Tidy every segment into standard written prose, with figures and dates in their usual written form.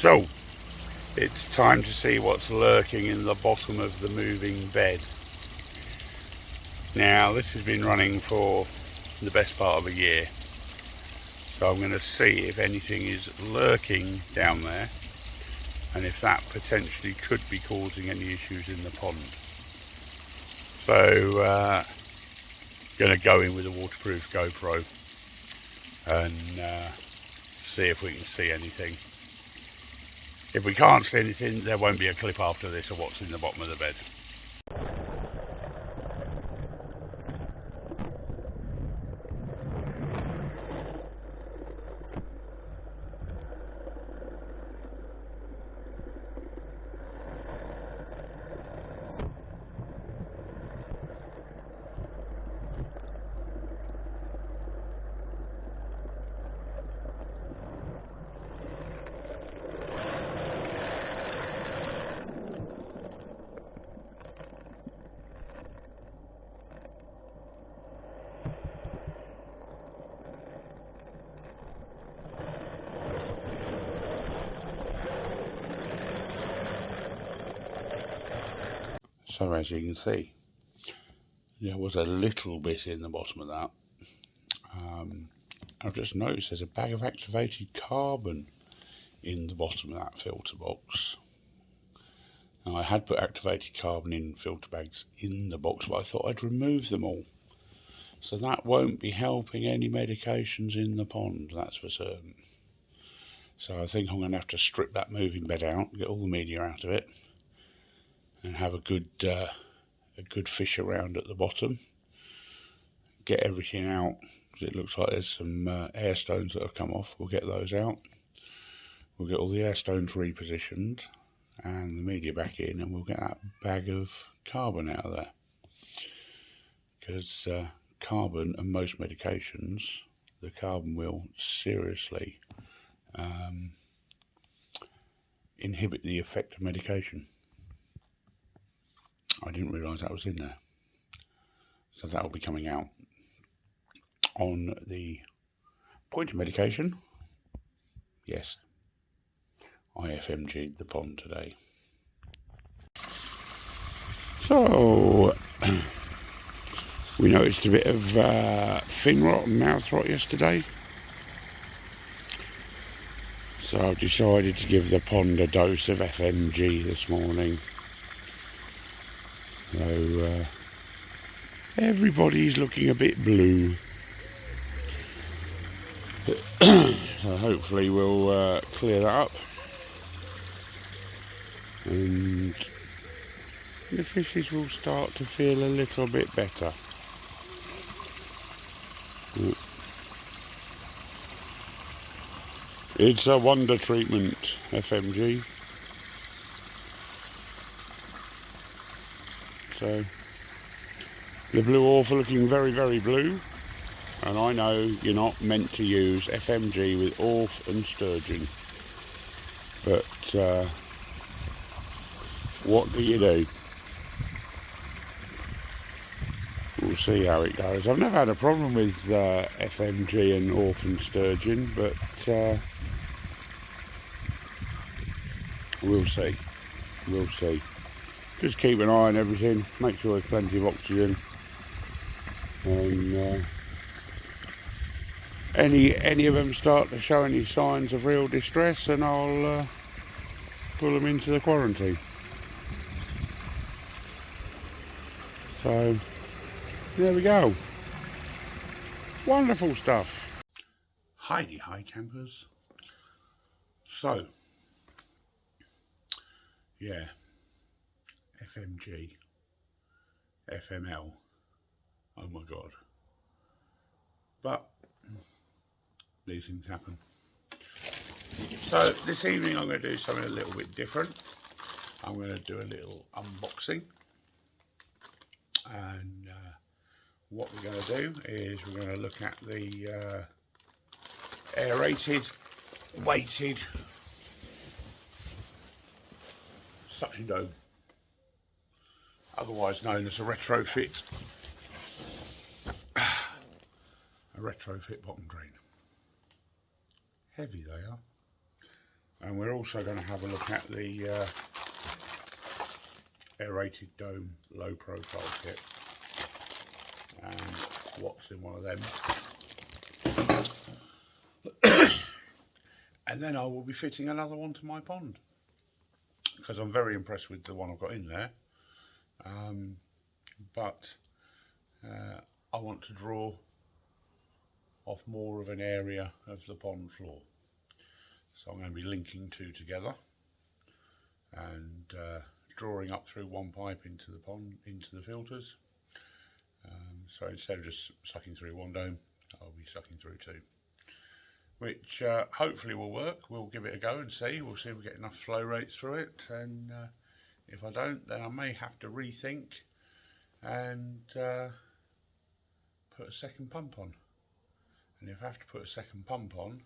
So, it's time to see what's lurking in the bottom of the moving bed. Now, this has been running for the best part of a year, so I'm going to see if anything is lurking down there and if that potentially could be causing any issues in the pond. So, going to go in with a waterproof GoPro and see if we can see anything. If we can't see anything, there won't be a clip after this of what's in the bottom of the bed. So as you can see, there was a little bit in the bottom of that. I've just noticed there's a bag of activated carbon in the bottom of that filter box. Now, I had put activated carbon in filter bags in the box, but I thought I'd remove them all. So that won't be helping any medications in the pond, that's for certain. So I think I'm going to have to strip that moving bed out, get all the media out of it, and have a good fish around at the bottom. Get everything out, because it looks like there's some air stones that have come off. We'll get those out. We'll get all the air stones repositioned and the media back in, and we'll get that bag of carbon out of there. Because carbon and most medications, the carbon will seriously inhibit the effect of medication. I didn't realise that was in there. So that will be coming out on the point of medication. Yes, I FMG'd the pond today. So we noticed a bit of fin rot and mouth rot yesterday. So I've decided to give the pond a dose of FMG this morning. So everybody's looking a bit blue. So hopefully we'll clear that up. And the fishes will start to feel a little bit better. It's a wonder treatment, FMG. So the blue orph are looking very, very blue, and I know you're not meant to use FMG with orph and sturgeon, but what do you do? We'll see how it goes. I've never had a problem with FMG and orph and sturgeon, but we'll see. We'll see. Just keep an eye on everything, make sure there's plenty of oxygen, and any of them start to show any signs of real distress, and I'll pull them into the quarantine. So there we go. Wonderful stuff. Heidi hi campers. So yeah, FMG, FML, oh my god. But these things happen. So this evening I'm going to do something a little bit different. I'm going to do a little unboxing, and what we're going to do is we're going to look at the aerated, weighted suction dome, otherwise known as a retrofit. A retrofit bottom drain. Heavy they are. And we're also going to have a look at the aerated dome low profile kit and what's in one of them. And then I will be fitting another one to my pond, because I'm very impressed with the one I've got in there. But I want to draw off more of an area of the pond floor. So I'm going to be linking two together and drawing up through one pipe into the pond, into the filters. So instead of just sucking through one dome, I'll be sucking through two, which hopefully will work. We'll give it a go and see. We'll see if we get enough flow rates through it, and if I don't, then I may have to rethink and put a second pump on. And if I have to put a second pump on,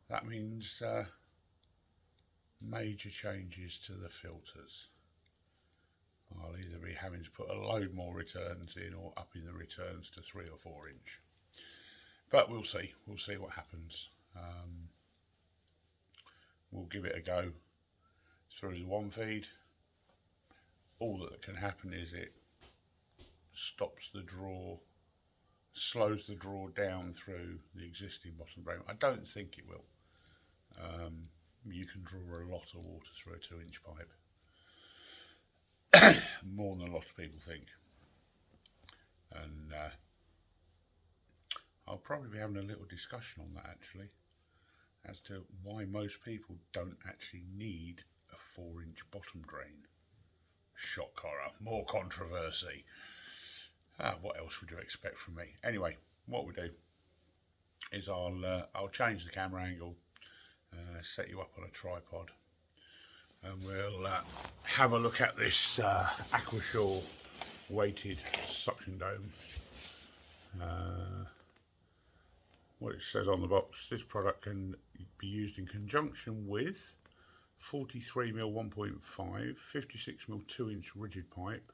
that means major changes to the filters. I'll either be having to put a load more returns in or upping the returns to 3 or 4 inch. But we'll see what happens. We'll give it a go through the one feed. All that can happen is it stops the draw, slows the draw down through the existing bottom frame. I don't think it will. You can draw a lot of water through a 2-inch pipe. More than a lot of people think. And I'll probably be having a little discussion on that actually, as to why most people don't actually need a 4-inch bottom drain. Shock horror, more controversy. What else would you expect from me? Anyway, what we'll do is I'll change the camera angle, set you up on a tripod, and we'll have a look at this Aquashore weighted suction dome. What it says on the box: this product can be used in conjunction with 43mm 1.5, 56mm 2-inch rigid pipe,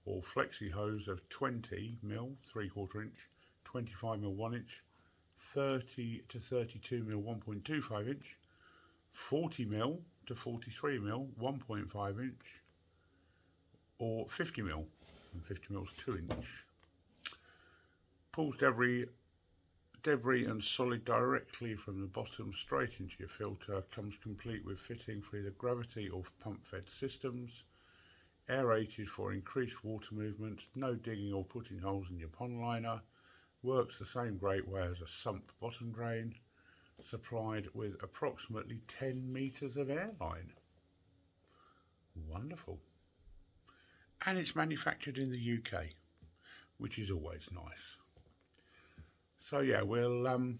or flexi hose of 20mm 3/4 inch, 25mm 1 inch, 30 to 32mm 1.25 inch, 40mm to 43mm 1.5 inch, or 50mm, and 50mm is 2 inch. Pulls debris and solid directly from the bottom straight into your filter. Comes complete with fitting for either gravity or pump fed systems. Aerated for increased water movement. No digging or putting holes in your pond liner. Works the same great way as a sump bottom drain. Supplied with approximately 10 meters of airline. Wonderful. And it's manufactured in the UK, which is always nice. So yeah, we'll have an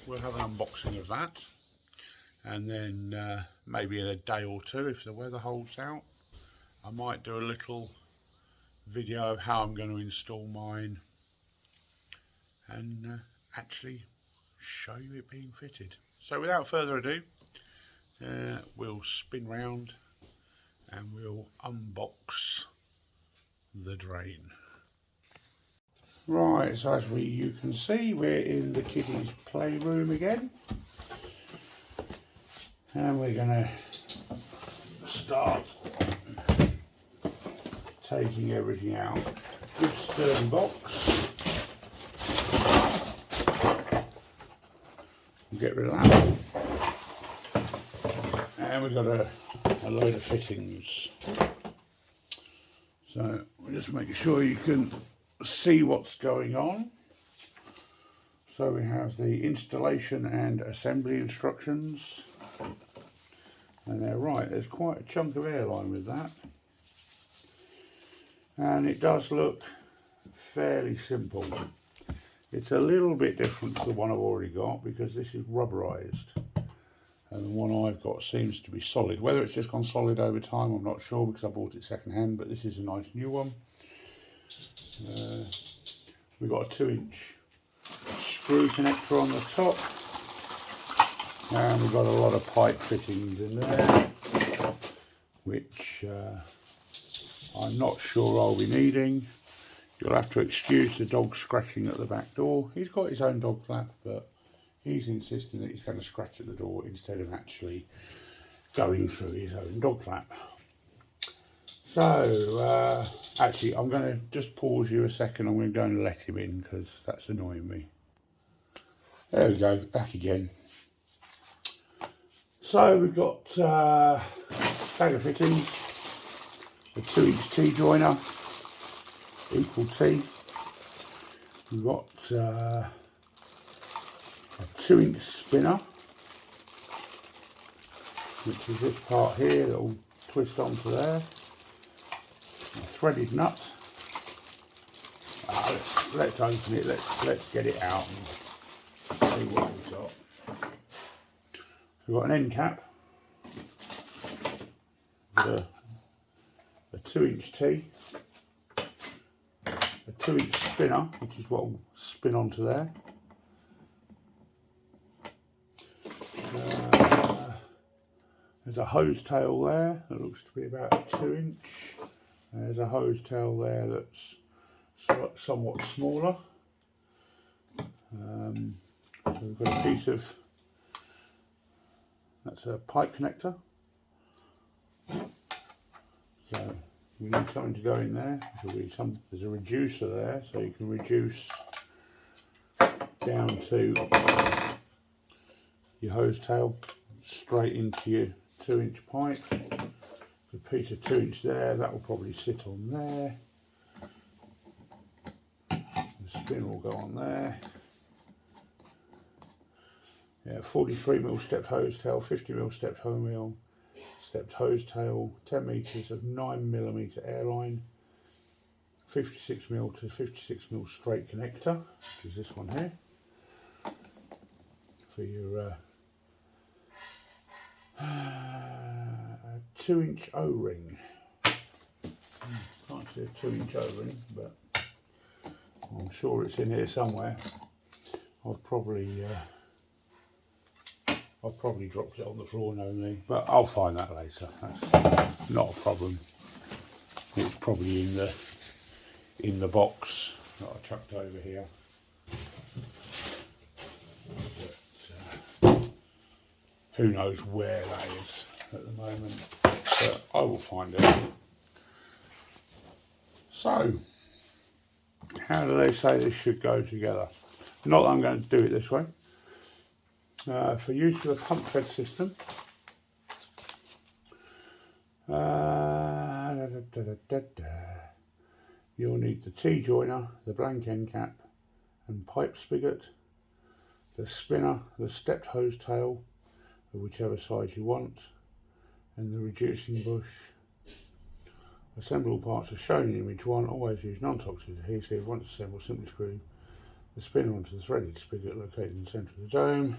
unboxing of that, and then maybe in a day or two, if the weather holds out, I might do a little video of how I'm going to install mine and actually show you it being fitted. So without further ado, we'll spin round and we'll unbox the drain. Right, so as you can see, we're in the kiddies' playroom again, and we're going to start taking everything out. Good sturdy box. We'll get rid of that, and we've got a load of fittings. So we'll just make sure you can see what's going on. So we have the installation and assembly instructions, and they're right, there's quite a chunk of airline with that, and it does look fairly simple. It's a little bit different to the one I've already got because this is rubberized, and the one I've got seems to be solid. Whether it's just gone solid over time, I'm not sure, because I bought it second hand, but this is a nice new one. We've got a 2-inch screw connector on the top, and we've got a lot of pipe fittings in there, which I'm not sure I'll be needing. You'll have to excuse the dog scratching at the back door. He's got his own dog flap, but he's insisting that he's going to scratch at the door instead of actually going through his own dog flap. So, actually, I'm going to just pause you a second. I'm going to go and let him in because that's annoying me. There we go, back again. So we've got bag of fittings, a 2-inch T-joiner, equal T. We've got a 2-inch spinner, which is this part here that will twist onto there. A threaded nut. Let's open it. Let's get it out and see what we've got. We've got an end cap with a 2-inch T, a 2-inch spinner, which is what will spin onto there. There's a hose tail there that looks to be about 2-inch. There's a hose tail there that's somewhat smaller. So we've got a piece of, that's a pipe connector. So we need something to go in there. There's a reducer there, so you can reduce down to your hose tail straight into your 2-inch pipe. A piece of 2-inch there, that will probably sit on there. The spin will go on there. Yeah, 43mm stepped hose tail, 50mm stepped hose tail, 10 metres of 9mm airline, 56mm to 56mm straight connector, which is this one here, for your 2-inch O-ring. Can't see a 2-inch O-ring, but I'm sure it's in here somewhere. I've probably dropped it on the floor knowing me, but I'll find that later. That's not a problem. It's probably in the box that I chucked over here. But, who knows where that is at the moment, but I will find out. So, how do they say this should go together? Not that I'm going to do it this way. For use with a pump fed system, you'll need the T-joiner, the blank end cap and pipe spigot, the spinner, the stepped hose tail of whichever size you want, and the reducing bush. Assemble parts are shown in image 1. Always use non-toxic adhesive. Once assembled, simply screw the spinner onto the threaded spigot located in the centre of the dome.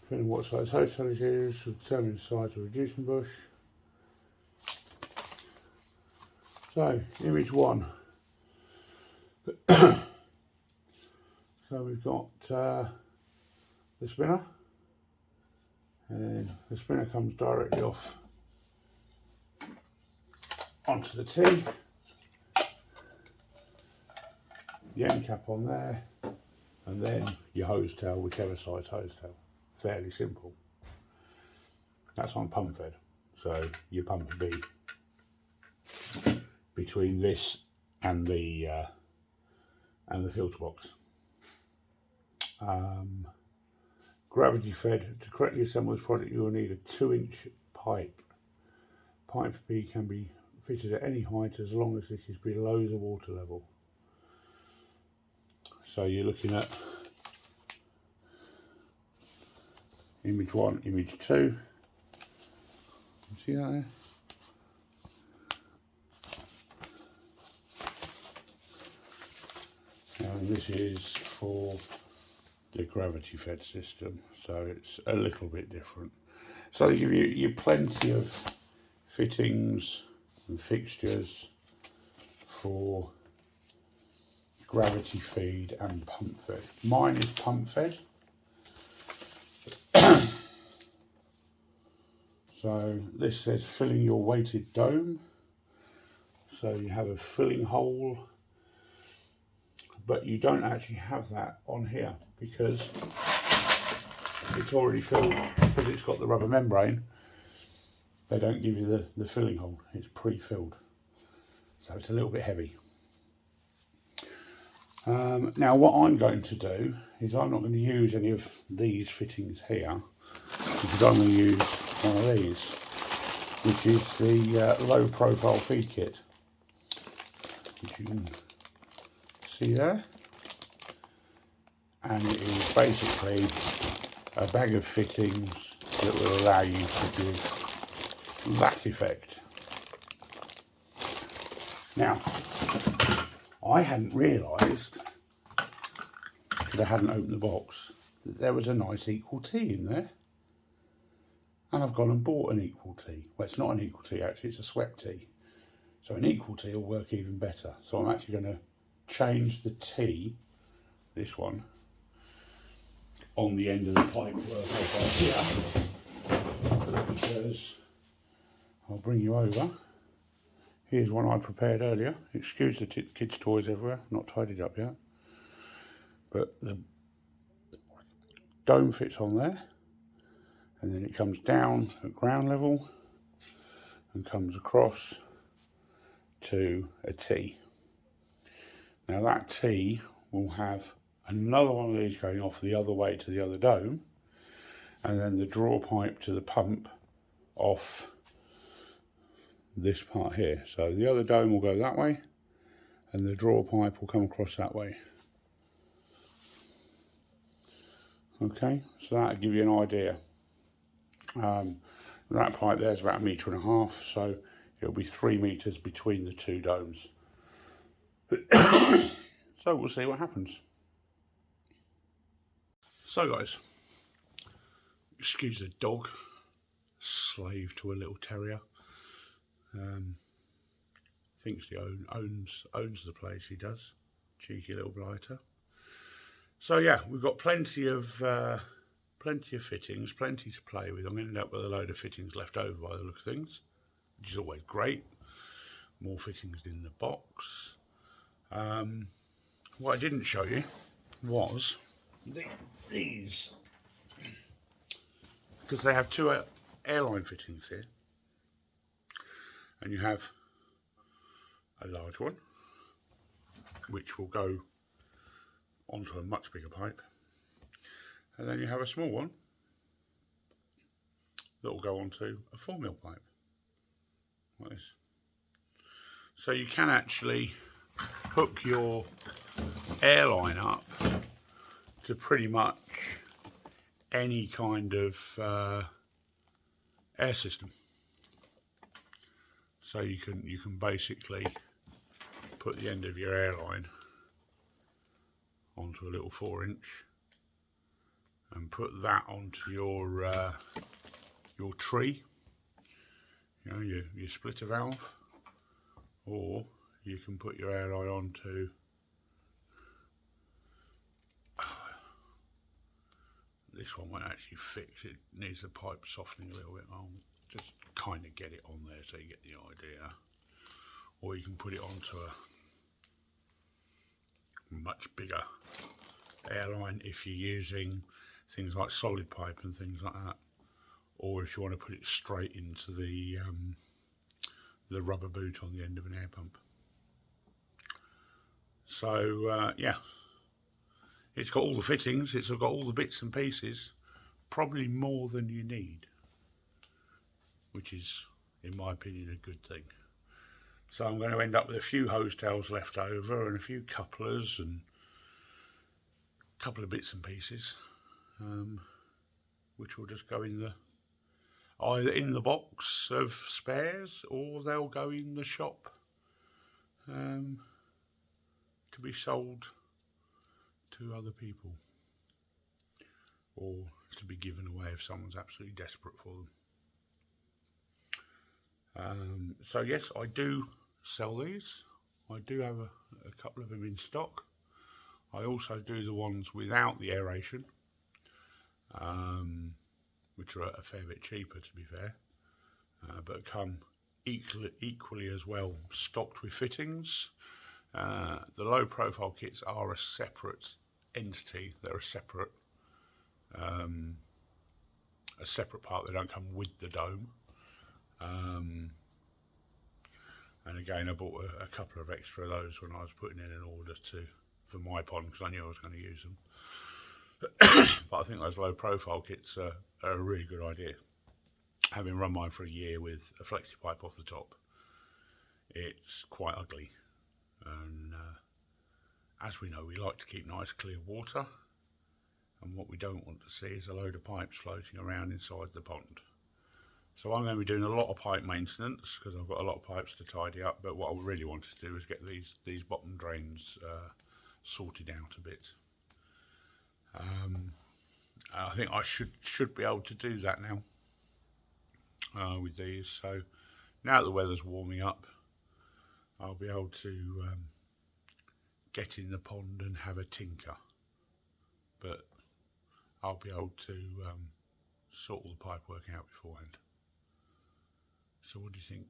Depending on what size hose tail is used, will determine the size of the reducing bush. So, image 1. So we've got the spinner, and the spinner comes directly off onto the T. The end cap on there, and then your hose tail, whichever size hose tail. Fairly simple. That's on pump fed, so your pump will be between this and the filter box. Gravity fed. To correctly assemble this product, you will need a 2-inch pipe. Pipe B can be fitted at any height as long as this is below the water level. So you're looking at image 1, image 2. You see that there? And this is for the gravity fed system, so it's a little bit different. So they give you plenty of fittings and fixtures for gravity feed and pump fed. Mine is pump fed. So this says filling your weighted dome. So you have a filling hole, but you don't actually have that on here because it's already filled. Because it's got the rubber membrane, they don't give you the filling hole, it's pre-filled. So it's a little bit heavy. Now what I'm going to do is I'm not going to use any of these fittings here, because I'm going to use one of these, which is the low profile feed kit, which you can see there. And it is basically a bag of fittings that will allow you to give that effect. Now, I hadn't realised, because I hadn't opened the box, that there was a nice equal T in there. And I've gone and bought an equal T. Well, it's not an equal T actually, it's a swept T. So an equal T will work even better. So I'm actually going to change the T, this one, on the end of the pipe here, because I'll bring you over. Here's one I prepared earlier. Excuse the kids' toys everywhere, not tidied up yet. But the dome fits on there, and then it comes down at ground level and comes across to a T. Now that T will have another one of these going off the other way to the other dome, and then the draw pipe to the pump off this part here. So the other dome will go that way, and the draw pipe will come across that way. Okay, so that'll give you an idea. That pipe there is about 1.5 meters, so it'll be 3 meters between the two domes. So we'll see what happens. So guys, excuse the dog, slave to a little terrier. Thinks he owns the place, he does. Cheeky little blighter. So yeah, we've got plenty of fittings, plenty to play with. I'm going to end up with a load of fittings left over by the look of things, which is always great. More fittings in the box. What I didn't show you was these, because they have two airline fittings here, and you have a large one which will go onto a much bigger pipe, and then you have a small one that will go onto a 4mm pipe like this. So you can actually hook your airline up to pretty much any kind of air system. So you can basically put the end of your airline onto a little 4-inch and put that onto your tree, you know, your splitter valve, or you can put your airline onto this one won't actually fix, it needs the pipe softening a little bit. I'll just kind of get it on there so you get the idea. Or you can put it onto a much bigger airline if you're using things like solid pipe and things like that, or if you want to put it straight into the rubber boot on the end of an air pump. So yeah, it's got all the fittings, it's got all the bits and pieces, probably more than you need, which is, in my opinion, a good thing. So I'm going to end up with a few hose tails left over and a few couplers and a couple of bits and pieces, which will just go in either in the box of spares, or they'll go in the shop to be sold to other people, or to be given away if someone's absolutely desperate for them. So yes, I do sell these. I do have a couple of them in stock. I also do the ones without the aeration, which are a fair bit cheaper, to be fair, but come equally as well stocked with fittings. The low profile kits are a separate entity, they're a separate a separate part. They don't come with the dome. And again, I bought a couple of extra of those when I was putting in an order for my pond, because I knew I was going to use them. But I think those low profile kits are a really good idea. Having run mine for a year with a flexi pipe off the top, it's quite ugly, and as we know, we like to keep nice clear water, and what we don't want to see is a load of pipes floating around inside the pond. So I'm going to be doing a lot of pipe maintenance, because I've got a lot of pipes to tidy up, but what I really wanted to do is get these bottom drains sorted out a bit. I think I should be able to do that now with these. So now that the weather's warming up, I'll be able to get in the pond and have a tinker, but I'll be able to sort all the pipe work out beforehand. So what do you think?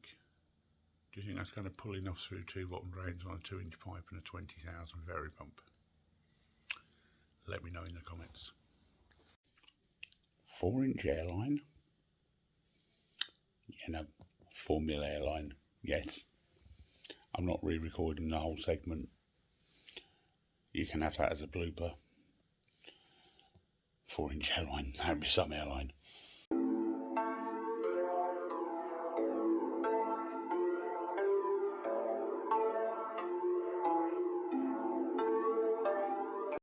Do you think that's going to pull enough through 2 bottom drains on a 2-inch pipe and a 20,000 Very pump? Let me know in the comments. 4-inch airline? Yeah, no, 4mm airline, yes. I'm not re-recording the whole segment. You can have that as a blooper. 4-inch airline, that would be some airline.